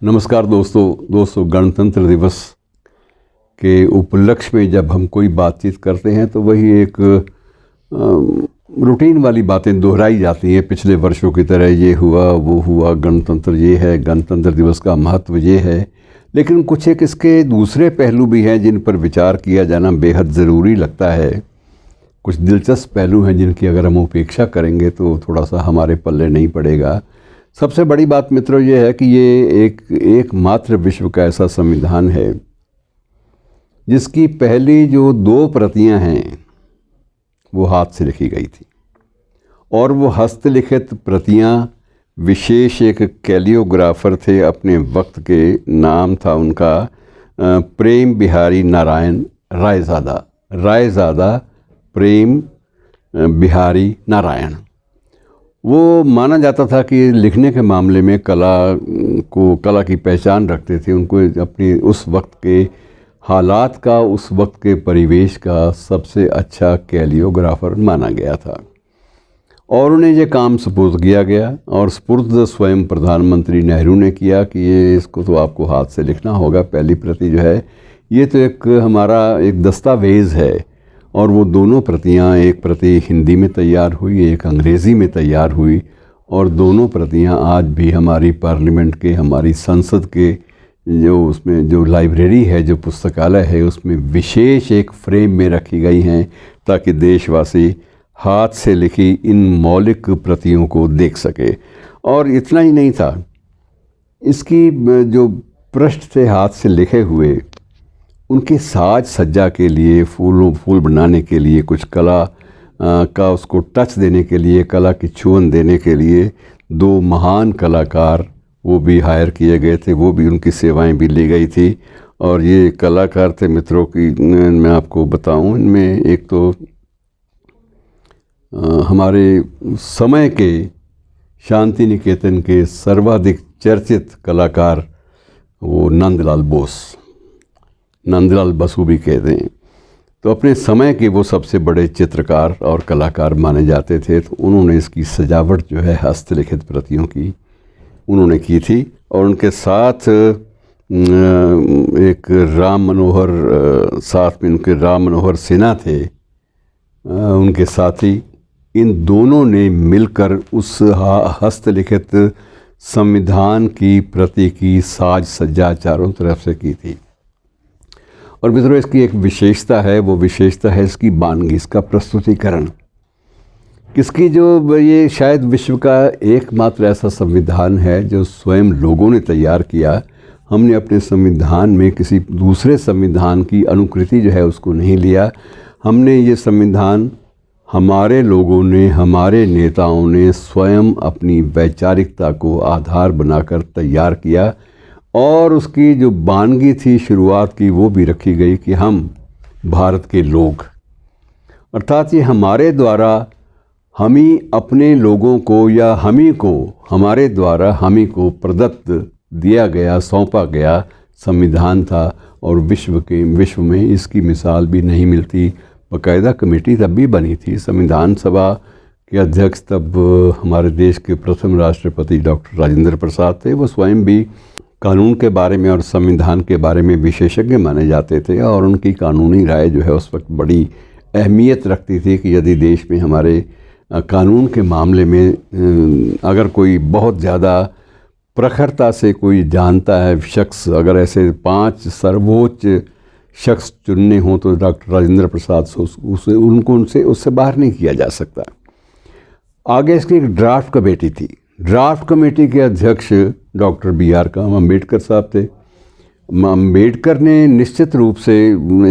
नमस्कार दोस्तों गणतंत्र दिवस के उपलक्ष्य में जब हम कोई बातचीत करते हैं तो वही एक रूटीन वाली बातें दोहराई जाती हैं पिछले वर्षों की तरह। ये हुआ वो हुआ, गणतंत्र ये है, गणतंत्र दिवस का महत्व ये है। लेकिन कुछ एक इसके दूसरे पहलू भी हैं जिन पर विचार किया जाना बेहद ज़रूरी लगता है। कुछ दिलचस्प पहलू हैं जिनकी अगर हम उपेक्षा करेंगे तो थोड़ा सा हमारे पल्ले नहीं पड़ेगा। सबसे बड़ी बात मित्रों ये है कि ये एकमात्र विश्व का ऐसा संविधान है जिसकी पहली जो 2 प्रतियां हैं वो हाथ से लिखी गई थी, और वो हस्तलिखित प्रतियां विशेष एक कैलियोग्राफर थे अपने वक्त के, नाम था उनका प्रेम बिहारी नारायण रायज़ादा प्रेम बिहारी नारायण। वो माना जाता था कि लिखने के मामले में कला की पहचान रखते थे। उनको अपनी उस वक्त के हालात का, उस वक्त के परिवेश का सबसे अच्छा कैलियोग्राफर माना गया था, और उन्हें ये काम सुपुर्द किया गया। और सुपुर्द स्वयं प्रधानमंत्री नेहरू ने किया कि ये इसको तो आपको हाथ से लिखना होगा। पहली प्रति जो है ये तो एक हमारा एक दस्तावेज़ है, और वो दोनों प्रतियां, एक प्रति हिंदी में तैयार हुई, एक अंग्रेज़ी में तैयार हुई, और दोनों प्रतियां आज भी हमारी पार्लियामेंट के, हमारी संसद के उसमें जो लाइब्रेरी है, जो पुस्तकालय है, उसमें विशेष एक फ्रेम में रखी गई हैं ताकि देशवासी हाथ से लिखी इन मौलिक प्रतियों को देख सके। और इतना ही नहीं था, इसकी जो पृष्ठ थे हाथ से लिखे हुए, उनके साज सज्जा के लिए, फूल बनाने के लिए, कुछ कला का उसको टच देने के लिए, कला की छुअन देने के लिए 2 महान कलाकार वो भी हायर किए गए थे, वो भी उनकी सेवाएं भी ली गई थी। और ये कलाकार थे मित्रों की मैं आपको बताऊं, इनमें एक तो हमारे समय के शांति निकेतन के सर्वाधिक चर्चित कलाकार वो नंदलाल बसु भी कहते हैं। तो अपने समय के वो सबसे बड़े चित्रकार और कलाकार माने जाते थे। तो उन्होंने इसकी सजावट जो है हस्तलिखित प्रतियों की उन्होंने की थी, और उनके साथ एक साथ में उनके राम मनोहर सिन्हा थे, उनके साथी। इन दोनों ने मिलकर उस हस्तलिखित संविधान की प्रति की साज सज्जा चारों तरफ से की थी। और मित्रों इसकी एक विशेषता है, वो विशेषता है इसकी बानगी, इसका प्रस्तुतिकरण। किसकी जो ये शायद विश्व का एकमात्र ऐसा संविधान है जो स्वयं लोगों ने तैयार किया। हमने अपने संविधान में किसी दूसरे संविधान की अनुकृति जो है उसको नहीं लिया। हमने ये संविधान हमारे लोगों ने, हमारे नेताओं ने स्वयं अपनी वैचारिकता को आधार बनाकर तैयार किया, और उसकी जो बानगी थी शुरुआत की वो भी रखी गई कि हम भारत के लोग, अर्थात ये हमारे द्वारा हम ही अपने लोगों को, या हमारे द्वारा हम ही को प्रदत्त दिया गया, सौंपा गया संविधान था। और विश्व में इसकी मिसाल भी नहीं मिलती। बाकायदा कमेटी तब भी बनी थी। संविधान सभा के अध्यक्ष तब हमारे देश के प्रथम राष्ट्रपति डॉक्टर राजेंद्र प्रसाद थे। वो स्वयं भी कानून के बारे में और संविधान के बारे में विशेषज्ञ माने जाते थे, और उनकी कानूनी राय जो है उस वक्त बड़ी अहमियत रखती थी कि यदि देश में हमारे कानून के मामले में अगर कोई बहुत ज़्यादा प्रखरता से कोई जानता है शख्स, अगर ऐसे 5 सर्वोच्च शख्स चुनने हों तो डॉक्टर राजेंद्र प्रसाद उनसे उससे बाहर नहीं किया जा सकता। आगे इसकी एक ड्राफ्ट कमेटी थी। ड्राफ्ट कमेटी के अध्यक्ष डॉक्टर B.R. अम्बेडकर साहब थे। अम्बेडकर ने निश्चित रूप से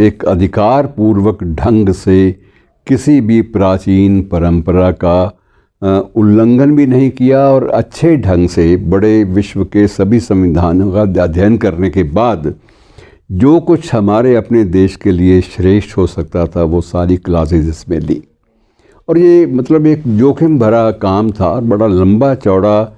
एक अधिकार पूर्वक ढंग से किसी भी प्राचीन परंपरा का उल्लंघन भी नहीं किया, और अच्छे ढंग से बड़े विश्व के सभी संविधानों का अध्ययन करने के बाद जो कुछ हमारे अपने देश के लिए श्रेष्ठ हो सकता था वो सारी क्लासेज इसमें ली। और ये मतलब एक जोखिम भरा काम था, और बड़ा लंबा चौड़ा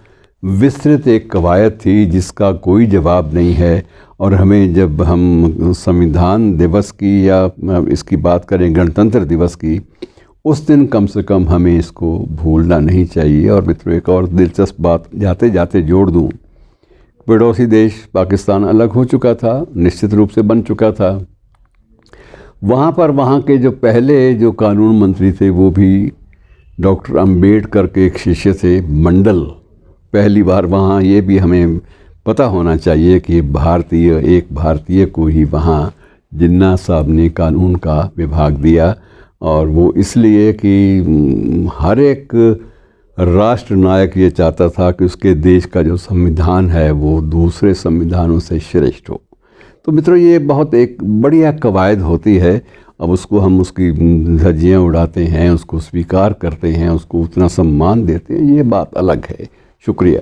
विस्तृत एक कवायद थी जिसका कोई जवाब नहीं है। और हमें जब हम संविधान दिवस की या इसकी बात करें गणतंत्र दिवस की, उस दिन कम से कम हमें इसको भूलना नहीं चाहिए। और मित्रों एक और दिलचस्प बात जाते जाते जोड़ दूं, पड़ोसी देश पाकिस्तान अलग हो चुका था, निश्चित रूप से बन चुका था। वहाँ पर वहाँ के जो पहले जो कानून मंत्री थे वो भी डॉक्टर अंबेडकर के एक शिष्य थे, मंडल। पहली बार वहाँ, ये भी हमें पता होना चाहिए कि एक भारतीय को ही वहाँ जिन्ना साहब ने कानून का विभाग दिया, और वो इसलिए कि हर एक राष्ट्र नायक ये चाहता था कि उसके देश का जो संविधान है वो दूसरे संविधानों से श्रेष्ठ हो। तो मित्रों, ये बहुत एक बढ़िया कवायद होती है। अब उसको हम उसकी धज्जियाँ उड़ाते हैं, उसको स्वीकार करते हैं, उसको उतना सम्मान देते हैं, ये बात अलग है। शुक्रिया।